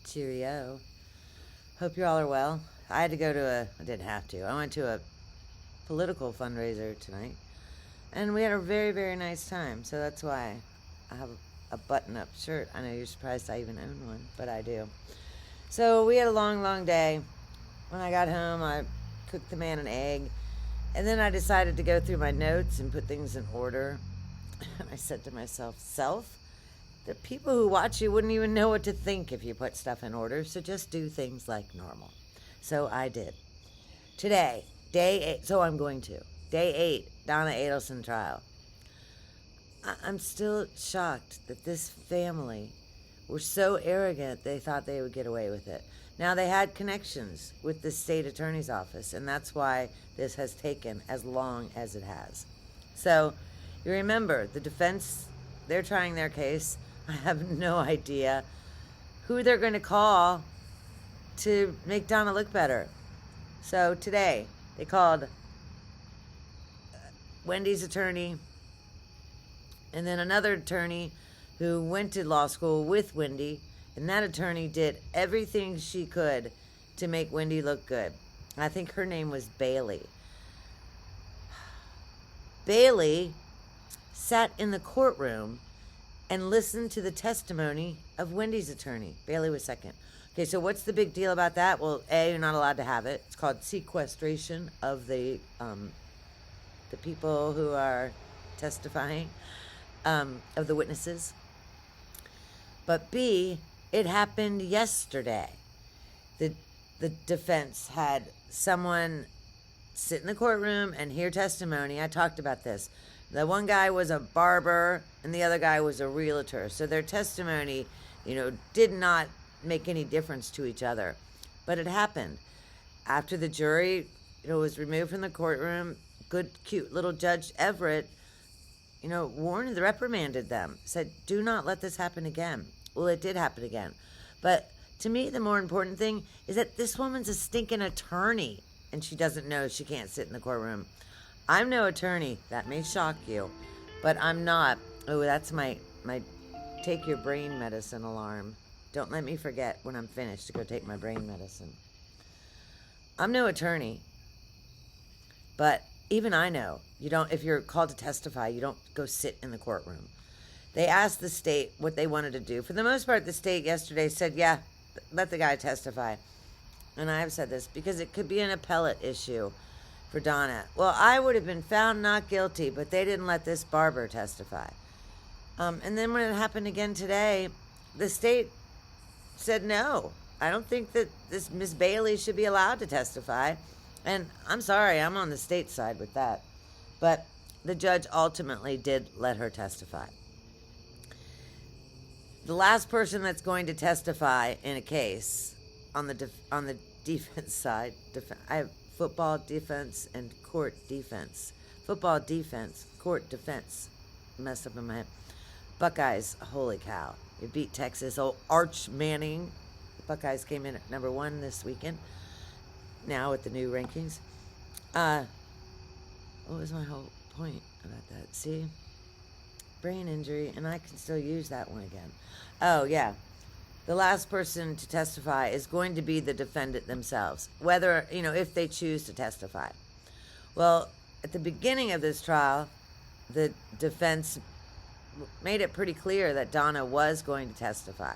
Cheerio. Hope you all are well. I had to go to I didn't have to. I went to a political fundraiser tonight. And we had a very, very nice time. So that's why I have a button-up shirt. I know you're surprised I even own one, but I do. So we had a long, long day. When I got home, I cooked the man an egg. And then I decided to go through my notes and put things in order. And I said to myself, the people who watch you wouldn't even know what to think if you put stuff in order, so just do things like normal. So I did. Today, day 8, so I'm going to. Day 8, Donna Adelson trial. I'm still shocked that this family were so arrogant they thought they would get away with it. Now, they had connections with the state attorney's office, and that's why this has taken as long as it has. So, you remember, the defense, they're trying their case. I have no idea who they're going to call to make Donna look better. So, today, they called Wendy's attorney, and then another attorney who went to law school with Wendy, and that attorney did everything she could to make Wendy look good. I think her name was Bailey. Bailey sat in the courtroom and listened to the testimony of Wendy's attorney. Bailey was second. Okay, so what's the big deal about that? Well, A, you're not allowed to have it. It's called sequestration of the people who are testifying, of the witnesses. But B, it happened yesterday. The defense had someone sit in the courtroom and hear testimony. I talked about this. The one guy was a barber and the other guy was a realtor. So their testimony, did not make any difference to each other. But it happened. After the jury, was removed from the courtroom, good, cute little Judge Everett, reprimanded them, said, do not let this happen again. Well, it did happen again. But to me, the more important thing is that this woman's a stinking attorney, and she doesn't know she can't sit in the courtroom. I'm no attorney. That may shock you, but I'm not. Oh, that's my take your brain medicine alarm. Don't let me forget when I'm finished to go take my brain medicine. I'm no attorney, but even I know if you're called to testify, you don't go sit in the courtroom. They asked the state what they wanted to do. For the most part, the state yesterday said, yeah, let the guy testify. And I've said this because it could be an appellate issue for Donna. Well, I would have been found not guilty, but they didn't let this barber testify. And then when it happened again today, the state said no. I don't think that this Miss Bailey should be allowed to testify. And I'm sorry, I'm on the state side with that. But the judge ultimately did let her testify. The last person that's going to testify in a case on the defense side, I have football defense and court defense. Football defense, court defense. Messed up in my head. Buckeyes, holy cow. You beat Texas. Oh, Arch Manning. Buckeyes came in at number 1 this weekend. Now with the new rankings. What was my whole point about that? See? Brain injury, and I can still use that one again. Oh, yeah. The last person to testify is going to be the defendant themselves, whether, if they choose to testify. Well, at the beginning of this trial, the defense made it pretty clear that Donna was going to testify.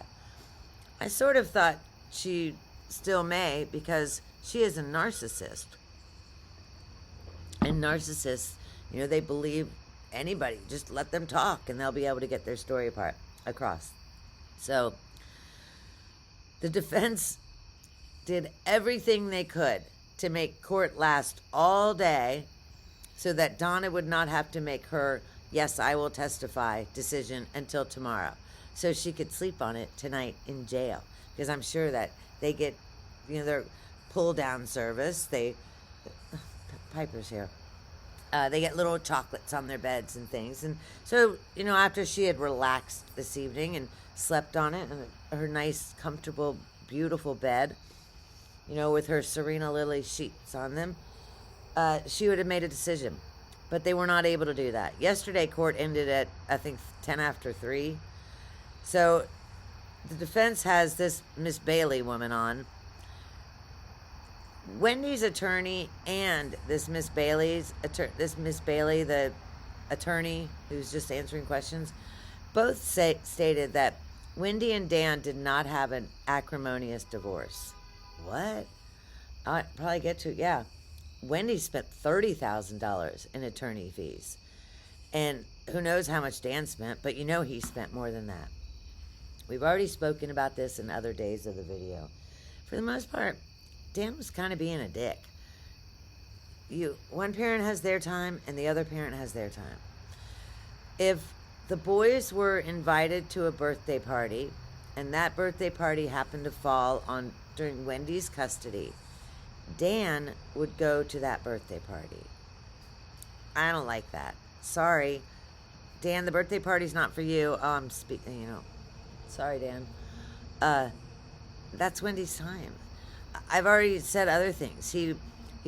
I sort of thought she still may because she is a narcissist. And narcissists, they believe anybody, just let them talk and they'll be able to get their story across. So the defense did everything they could to make court last all day so that Donna would not have to make her yes, I will testify decision until tomorrow. So she could sleep on it tonight in jail. Because I'm sure that they get, their pull-down service. Piper's here. They get little chocolates on their beds and things. And so, after she had relaxed this evening and slept on it, and her nice, comfortable, beautiful bed, with her Serena Lily sheets on them, she would have made a decision. But they were not able to do that. Yesterday, court ended at, I think, 10 after 3. So the defense has this Miss Bailey woman on. Wendy's attorney and this Miss Bailey, the attorney who's just answering questions, both stated that Wendy and Dan did not have an acrimonious divorce. What? I'll probably get to, yeah. Wendy spent $30,000 in attorney fees. And who knows how much Dan spent, but you know he spent more than that. We've already spoken about this in other days of the video. For the most part, Dan was kind of being a dick. One parent has their time and the other parent has their time. If the boys were invited to a birthday party and that birthday party happened to fall on during Wendy's custody, Dan would go to that birthday party. I don't like that. Sorry. Dan, the birthday party's not for you. Oh, I'm speaking, Sorry, Dan. That's Wendy's time. I've already said other things. He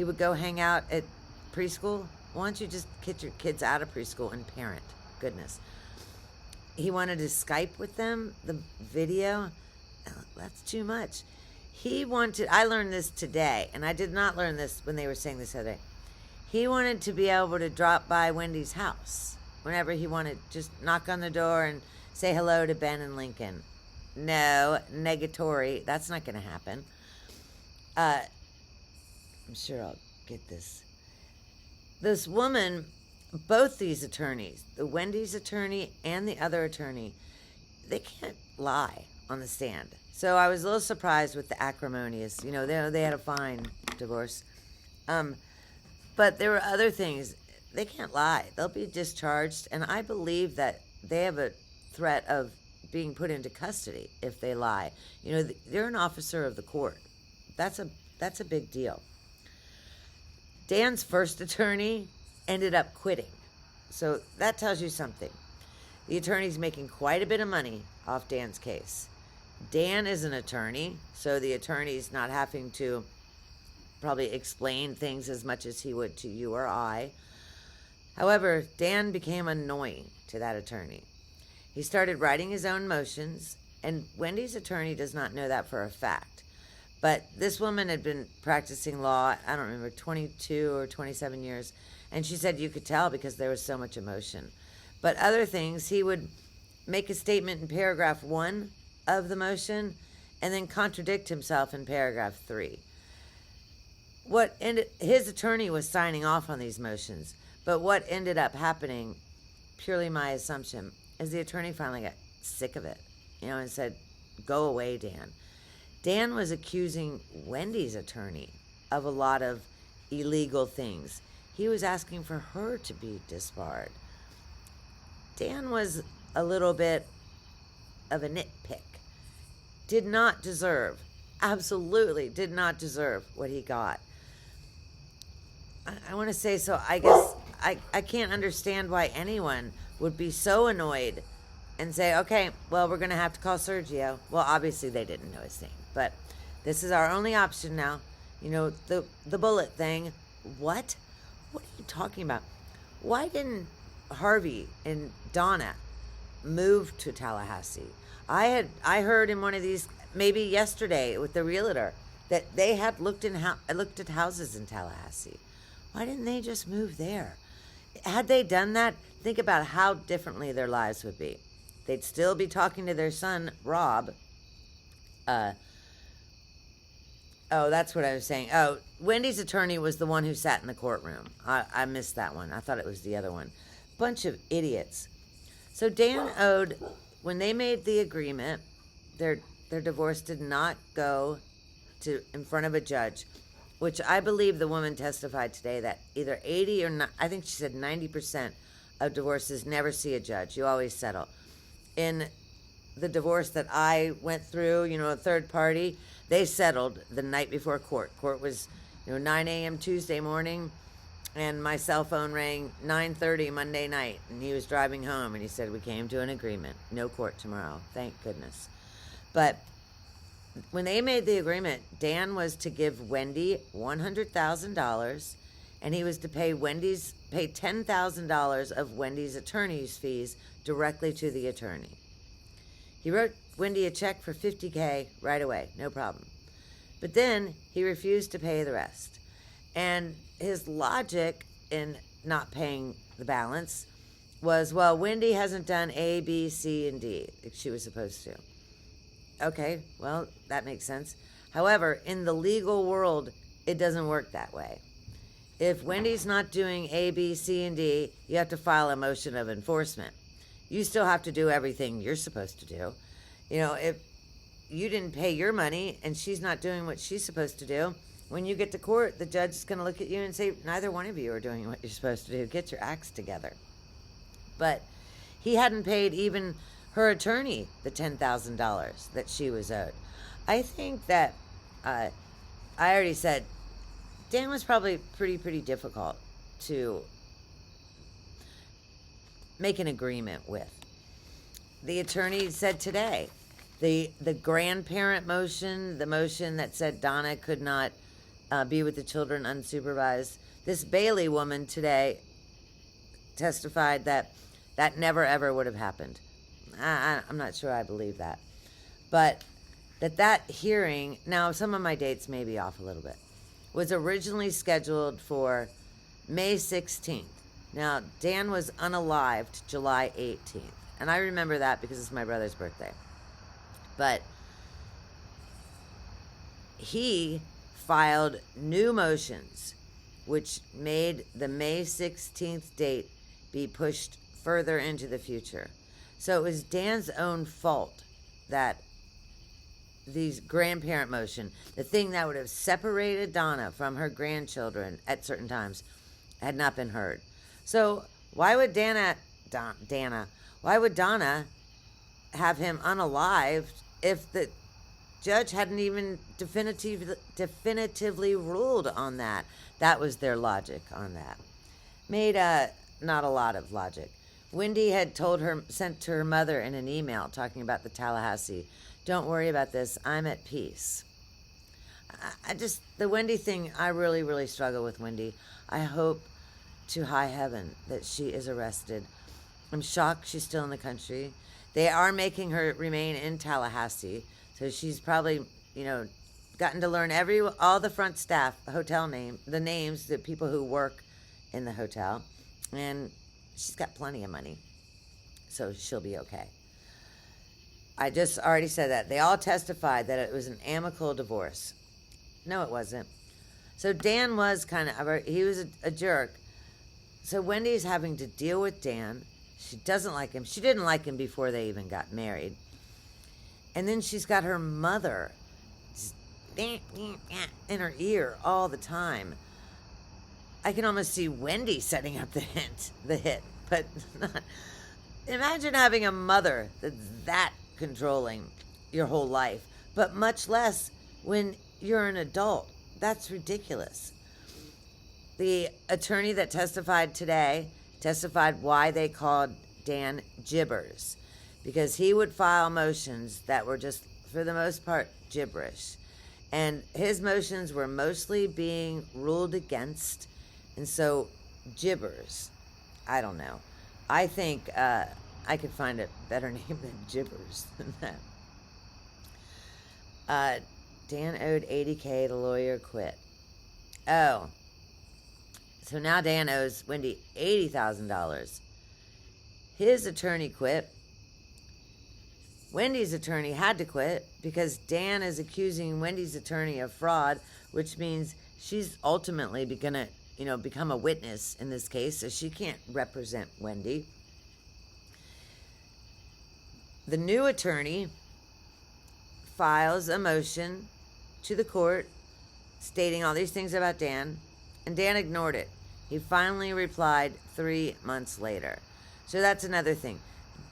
would go hang out at preschool. Why don't you just get your kids out of preschool and parent? Goodness. He wanted to Skype with them, the video. That's too much. I learned this today, and I did not learn this when they were saying this other day. He wanted to be able to drop by Wendy's house whenever he wanted, just knock on the door and say hello to Ben and Lincoln. No, negatory. That's not going to happen. I'm sure I'll get this. This woman, both these attorneys, the Wendy's attorney and the other attorney, they can't lie on the stand. So I was a little surprised with the acrimonious. They had a fine divorce. But there were other things. They can't lie. They'll be discharged. And I believe that they have a threat of being put into custody if they lie. They're an officer of the court. That's a big deal. Dan's first attorney ended up quitting. So that tells you something. The attorney's making quite a bit of money off Dan's case. Dan is an attorney, so the attorney's not having to probably explain things as much as he would to you or I. However, Dan became annoying to that attorney. He started writing his own motions, and Wendy's attorney does not know that for a fact. But this woman had been practicing law, I don't remember, 22 or 27 years, and she said you could tell because there was so much emotion. But other things, he would make a statement in paragraph 1 of the motion and then contradict himself in paragraph 3. His attorney was signing off on these motions, but what ended up happening, purely my assumption, is the attorney finally got sick of it, and said, go away, Dan. Dan was accusing Wendy's attorney of a lot of illegal things. He was asking for her to be disbarred. Dan was a little bit of a nitpick. Did not deserve, absolutely did not deserve what he got. I want to say, so I guess I can't understand why anyone would be so annoyed and say, okay, well, we're going to have to call Sergio. Well, obviously they didn't know his name, but this is our only option now. The bullet thing. What? What are you talking about? Why didn't Harvey and Donna move to Tallahassee? I heard in one of these, maybe yesterday with the realtor, that they had looked at houses in Tallahassee. Why didn't they just move there? Had they done that, think about how differently their lives would be. They'd still be talking to their son, Rob. Oh, that's what I was saying. Oh, Wendy's attorney was the one who sat in the courtroom. I missed that one. I thought it was the other one. Bunch of idiots. So Dan owed, when they made the agreement, their divorce did not go in front of a judge, which I believe the woman testified today that either 80 or I think she said 90% of divorces never see a judge. You always settle. In the divorce that I went through, a third party, they settled the night before court. Court was, 9 a.m. Tuesday morning, and my cell phone rang 9:30 Monday night, and he was driving home, and he said, we came to an agreement. No court tomorrow. Thank goodness. But when they made the agreement, Dan was to give Wendy $100,000, and he was to pay $10,000 of Wendy's attorney's fees directly to the attorney. He wrote Wendy a check for $50K right away, no problem. But then he refused to pay the rest. And his logic in not paying the balance was, well, Wendy hasn't done A, B, C, and D like she was supposed to. Okay, well, that makes sense. However, in the legal world, it doesn't work that way. If Wendy's not doing A, B, C, and D, you have to file a motion of enforcement. You still have to do everything you're supposed to do. If you didn't pay your money and she's not doing what she's supposed to do, when you get to court, the judge is going to look at you and say, neither one of you are doing what you're supposed to do. Get your acts together. But he hadn't paid even her attorney the $10,000 that she was owed. I think that, I already said, Dan was probably pretty difficult to make an agreement with. The attorney said today, the grandparent motion, the motion that said Donna could not be with the children unsupervised, this Bailey woman today testified that never ever would have happened. I'm not sure I believe that. But that hearing, now some of my dates may be off a little bit, was originally scheduled for May 16th. Now, Dan was unalived July 18th. And I remember that because it's my brother's birthday. But he filed new motions, which made the May 16th date be pushed further into the future. So it was Dan's own fault that these grandparent motion, the thing that would have separated Donna from her grandchildren at certain times, had not been heard. So why would Donna have him unalived if the judge hadn't even definitively ruled on that? That was their logic on that. Made not a lot of logic. Wendy had sent to her mother in an email talking about the Tallahassee, don't worry about this, I'm at peace. The Wendy thing, I really struggle with Wendy. I hope to high heaven that she is arrested. I'm shocked she's still in the country. They are making her remain in Tallahassee, so she's probably, gotten to learn all the front staff, the names, the people who work in the hotel, and she's got plenty of money, so she'll be okay. I just already said that. They all testified that it was an amicable divorce. No, it wasn't. So Dan was he was a jerk. So Wendy's having to deal with Dan. She doesn't like him. She didn't like him before they even got married. And then she's got her mother in her ear all the time. I can almost see Wendy setting up the hit, but not. Imagine having a mother that's that controlling your whole life, but much less when you're an adult. That's ridiculous. The attorney that testified today testified why they called Dan gibbers, because he would file motions that were just, for the most part, gibberish. And his motions were mostly being ruled against, and so gibbers, I don't know. I think I could find a better name than gibbers than that. Dan owed $80K, the lawyer quit. Oh. So now Dan owes Wendy $80,000. His attorney quit. Wendy's attorney had to quit because Dan is accusing Wendy's attorney of fraud, which means she's ultimately going to, become a witness in this case, so she can't represent Wendy. The new attorney files a motion to the court stating all these things about Dan, and Dan ignored it. He finally replied 3 months later. So that's another thing.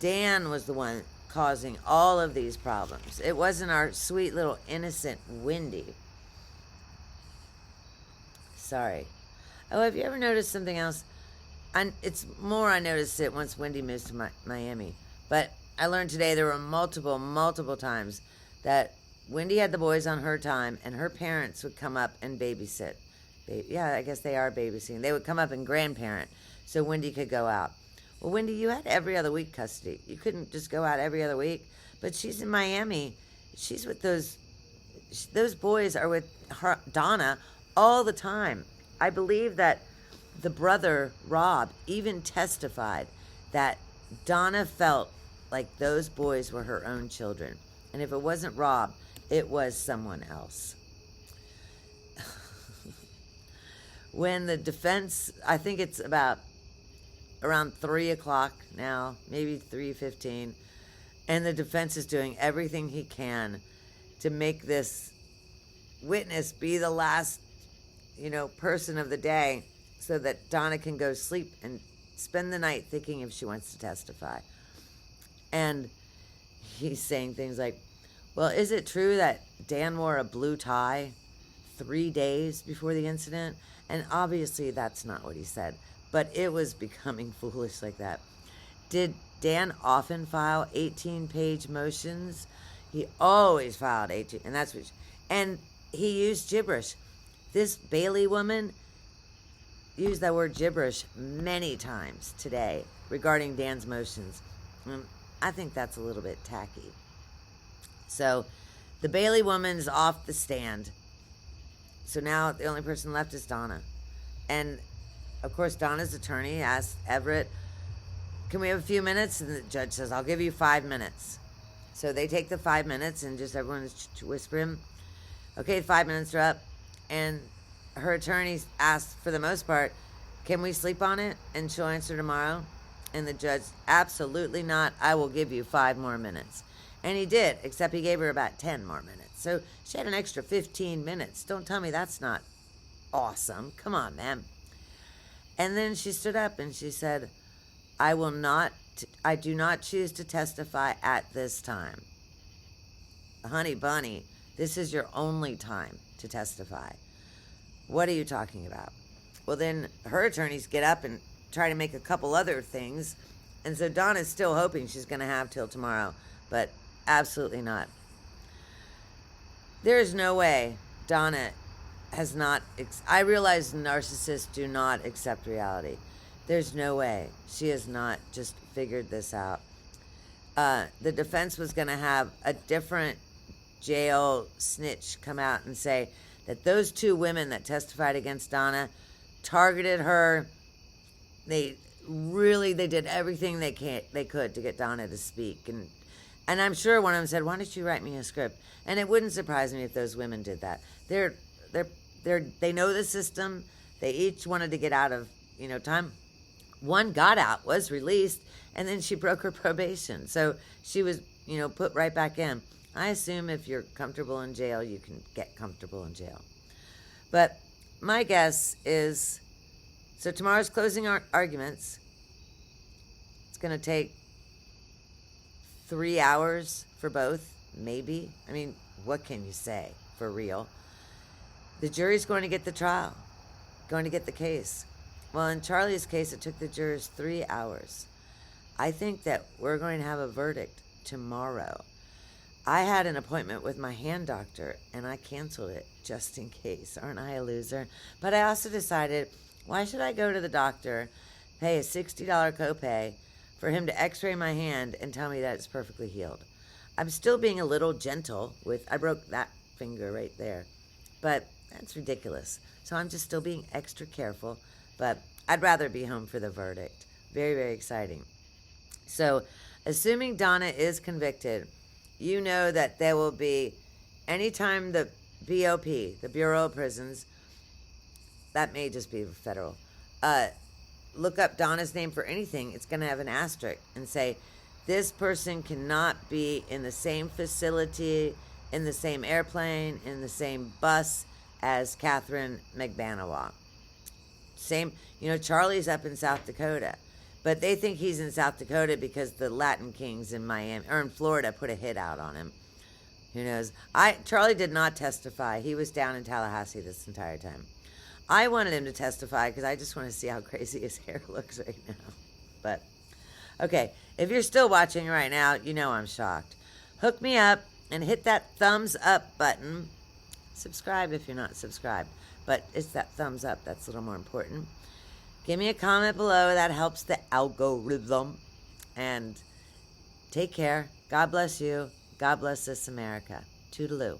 Dan was the one causing all of these problems. It wasn't our sweet little innocent Wendy. Sorry. Oh, have you ever noticed something else? I noticed it once Wendy moved to Miami. But I learned today there were multiple times that Wendy had the boys on her time, and her parents would come up and babysit. Yeah, I guess they are babysitting. They would come up and grandparent so Wendy could go out. Well, Wendy, you had every other week custody. You couldn't just go out every other week. But she's in Miami. She's with those boys are with her, Donna, all the time. I believe that the brother, Rob, even testified that Donna felt like those boys were her own children. And if it wasn't Rob, it was someone else. When the defense, I think it's about around 3 o'clock now, maybe 3:15, and the defense is doing everything he can to make this witness be the last, person of the day so that Donna can go sleep and spend the night thinking if she wants to testify. And he's saying things like, well, is it true that Dan wore a blue tie 3 days before the incident? And obviously that's not what he said, but it was becoming foolish like that. Did Dan often file 18-page motions? He always filed 18, and that's what. And he used gibberish. This Bailey woman used that word gibberish many times today regarding Dan's motions. I think that's a little bit tacky. So the Bailey woman's off the stand. So now the only person left is Donna. And, of course, Donna's attorney asked Everett, can we have a few minutes? And the judge says, I'll give you 5 minutes. So they take the 5 minutes and just everyone's whispering, okay, 5 minutes are up. And her attorney asked, for the most part, can we sleep on it? And she'll answer tomorrow. And the judge, absolutely not. I will give you 5 more minutes. And he did, except he gave her about 10 more minutes. So she had an extra 15 minutes. Don't tell me that's not awesome. Come on, man. And then she stood up and she said, I do not choose to testify at this time. Honey bunny, this is your only time to testify. What are you talking about? Well, then her attorneys get up and try to make a couple other things. And so Donna's still hoping she's going to have till tomorrow, but absolutely not. There is no way Donna has not... I realize narcissists do not accept reality. There's no way she has not just figured this out. The defense was going to have a different jail snitch come out and say that those 2 women that testified against Donna targeted her. They did everything they could to get Donna to speak. And I'm sure one of them said, why don't you write me a script? And it wouldn't surprise me if those women did that. They know the system. They each wanted to get out of, time. One got out, was released, and then she broke her probation. So she was, put right back in. I assume if you're comfortable in jail, you can get comfortable in jail. But my guess is, so tomorrow's closing arguments, it's going to take 3 hours for both, maybe. I mean, what can you say for real? The jury's going to get the trial, going to get the case. Well, in Charlie's case, it took the jurors 3 hours. I think that we're going to have a verdict tomorrow. I had an appointment with my hand doctor, and I canceled it just in case. Aren't I a loser? But I also decided, why should I go to the doctor, pay a $60 copay for him to x-ray my hand and tell me that it's perfectly healed? I'm still being a little gentle I broke that finger right there. But that's ridiculous. So I'm just still being extra careful. But I'd rather be home for the verdict. Very, very exciting. So, assuming Donna is convicted, you know that there will be, anytime the BOP, the Bureau of Prisons, that may just be federal, look up Donna's name for anything, it's going to have an asterisk and say, this person cannot be in the same facility, in the same airplane, in the same bus as Catherine McBanawa. Same, Charlie's up in South Dakota, but they think he's in South Dakota because the Latin Kings in Miami or in Florida put a hit out on him. Who knows? Charlie did not testify. He was down in Tallahassee this entire time. I wanted him to testify because I just want to see how crazy his hair looks right now. But, okay, if you're still watching right now, you know I'm shocked. Hook me up and hit that thumbs up button. Subscribe if you're not subscribed. But it's that thumbs up that's a little more important. Give me a comment below. That helps the algorithm. And take care. God bless you. God bless this America. Toodaloo.